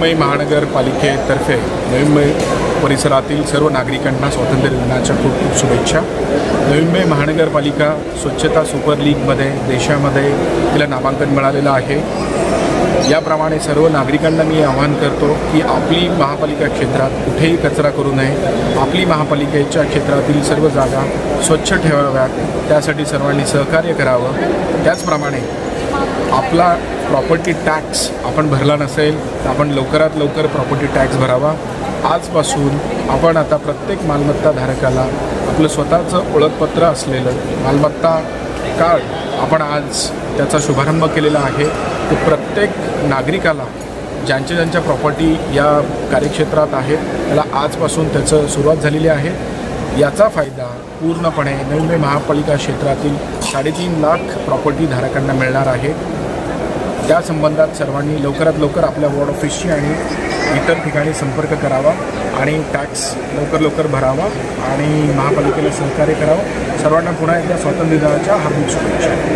मुंबई महानगरपालिकेतर्फे नवी मुंबई परिसरातील सर्व नागरिकांना स्वातंत्र्य दिनाच्या खूप खूप शुभेच्छा। नवी मुंबई महानगरपालिका स्वच्छता सुपर लीगमध्ये देशामध्ये तिला नामांकन मिळालेलं आहे। याप्रमाणे सर्व नागरिकांना मी आवाहन करतो की आपली महापालिका क्षेत्रात कुठेही कचरा करू नये, आपली महापालिकेच्या क्षेत्रातील सर्व जागा स्वच्छ ठेवाव्यात, त्यासाठी सर्वांनी सहकार्य करावं। त्याचप्रमाणे आपला प्रॉपर्टी टॅक्स आपण भरला नसेल तर आपण लवकरात लवकर प्रॉपर्टी टॅक्स भरावा। आजपासून आपण आता प्रत्येक मालमत्ता धारकाला आपलं स्वतःचं ओळखपत्र असलेलं मालमत्ता कार्ड आपण आज त्याचा शुभारंभ केलेला आहे। ते प्रत्येक नागरिकाला ज्यांच्या प्रॉपर्टी या कार्यक्षेत्रात आहेत त्याला आजपासून त्याचं सुरुवात झालेली आहे। याचा फायदा पूर्णपणे नवी मुंबई महापालिका क्षेत्रातील 3.5 लाख प्रॉपर्टी धारकांना मिळणार आहे। त्या संबंधात सर्वांनी लवकरात लवकर आपल्या वॉर्ड ऑफिसशी आणि इतर ठिकाणी संपर्क करावा आणि टॅक्स लवकर भरावा आणि महापालिकेला सहकार्य करावं। सर्वांना पुन्हा एकदा स्वातंत्र्य दिनाच्या हार्दिक शुभेच्छा।